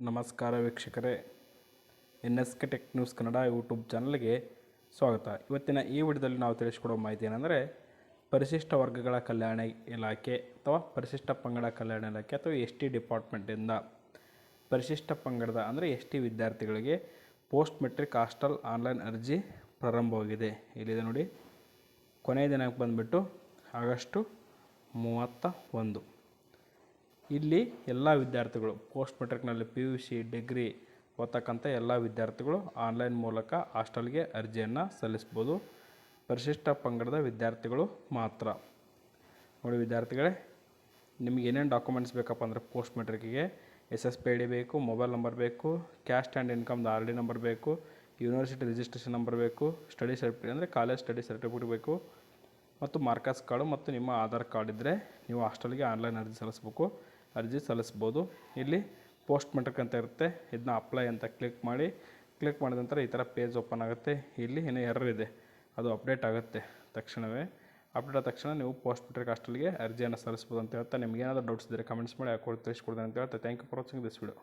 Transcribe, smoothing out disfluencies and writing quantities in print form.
ನಮಸ್ಕಾರ ವೀಕ್ಷಕರೇ, NSK tech news Kannada YouTube ಚಾನಲ್ಗೆ ಸ್ವಾಗತ. ಇವತ್ತಿನ ಈ ವಿಡಿಯೋದಲ್ಲಿ ನಾವು ತಿಳಿಸ್ಕೊಡೋ ಮಾಹಿತಿ ಏನಂದರೆ, ಪರಿಶಿಷ್ಟ ವರ್ಗಗಳ ಕಲ್ಯಾಣ ಇಲಾಖೆ ಅಥವಾ ಪರಿಶಿಷ್ಟ ಪಂಗಡ ಕಲ್ಯಾಣ ಇಲಾಖೆ ಅಥವಾ ST ಡಿಪಾರ್ಟ್ಮೆಂಟಿಂದ ಪರಿಶಿಷ್ಟ ಪಂಗಡದ ಅಂದರೆ ST ವಿದ್ಯಾರ್ಥಿಗಳಿಗೆ ಪೋಸ್ಟ್ ಮೆಟ್ರಿಕ್ ಹಾಸ್ಟೆಲ್ ಆನ್ಲೈನ್ ಅರ್ಜಿ ಪ್ರಾರಂಭವಾಗಿದೆ. ಇಲ್ಲಿದೆ ನೋಡಿ, ಕೊನೆಯ ದಿನಾಂಕ ಬಂದುಬಿಟ್ಟು ಆಗಸ್ಟ್ 31. ಇಲ್ಲಿ ಎಲ್ಲ ವಿದ್ಯಾರ್ಥಿಗಳು ಪೋಸ್ಟ್ ಮೆಟ್ರಿಕ್ನಲ್ಲಿ PUC ಡಿಗ್ರಿ ಓದ್ತಕ್ಕಂಥ ಎಲ್ಲ ವಿದ್ಯಾರ್ಥಿಗಳು ಆನ್ಲೈನ್ ಮೂಲಕ ಹಾಸ್ಟೆಲ್ಗೆ ಅರ್ಜಿಯನ್ನು ಸಲ್ಲಿಸ್ಬೋದು. ಪರಿಶಿಷ್ಟ ಪಂಗಡದ ವಿದ್ಯಾರ್ಥಿಗಳು ಮಾತ್ರ. ನೋಡಿ ವಿದ್ಯಾರ್ಥಿಗಳೇ, ನಿಮಗೆ ಏನೇನು ಡಾಕ್ಯುಮೆಂಟ್ಸ್ ಬೇಕಪ್ಪ ಅಂದರೆ ಪೋಸ್ಟ್ ಮೆಟ್ರಿಕ್ಕಿಗೆ SSP ID ಬೇಕು, ಮೊಬೈಲ್ ನಂಬರ್ ಬೇಕು, ಕ್ಯಾಸ್ಟ್ ಆ್ಯಂಡ್ ಇನ್ಕಮ್ದು RD ನಂಬರ್ ಬೇಕು, ಯೂನಿವರ್ಸಿಟಿ ರಿಜಿಸ್ಟ್ರೇಷನ್ ನಂಬರ್ ಬೇಕು, ಸ್ಟಡಿ ಸರ್ಟಿಫಿಕೇಟ್ ಅಂದರೆ ಕಾಲೇಜ್ ಸ್ಟಡಿ ಸರ್ಟಿಫಿಕೇಟ್ ಬೇಕು, ಮತ್ತು ಮಾರ್ಕಸ್ ಕಾರ್ಡು ಮತ್ತು ನಿಮ್ಮ ಆಧಾರ್ ಕಾರ್ಡ್ ಇದ್ದರೆ ನೀವು ಹಾಸ್ಟೆಲ್ಗೆ ಆನ್ಲೈನ್ ಅರ್ಜಿ ಸಲ್ಲಿಸ್ಬೋದು. ಇಲ್ಲಿ ಪೋಸ್ಟ್ ಮೆಟ್ರಿಕ್ ಅಂತ ಇರುತ್ತೆ, ಇದನ್ನ ಅಪ್ಲೈ ಅಂತ ಕ್ಲಿಕ್ ಮಾಡಿದ ನಂತರ ಈ ಥರ ಪೇಜ್ ಓಪನ್ ಆಗುತ್ತೆ. ಇಲ್ಲಿ ಏನೋ ಎರರ್ ಇದೆ, ಅದು ಅಪ್ಡೇಟ್ ಆಗುತ್ತೆ ತಕ್ಷಣವೇ. ಅಪ್ಡೇಟ್ ಆದ ತಕ್ಷಣ ನೀವು ಪೋಸ್ಟ್ ಮೆಟ್ರಿಕ್ ಹಾಸ್ಟೆಲ್ಗೆ ಅರ್ಜಿಯನ್ನು ಸಲ್ಲಿಸ್ಬೋದು ಅಂತ ಹೇಳ್ತಾ, ನಿಮ್ಗೆ ಏನಾದರೂ ಡೌಟ್ಸ್ ಇದ್ದರೆ ಕಮೆಂಟ್ಸ್ ಮಾಡಿ ತಿಳಿಸ್ಕೊಡ್ತೀನಿ ಅಂತ ಹೇಳ್ತಾ, thank you for watching this video.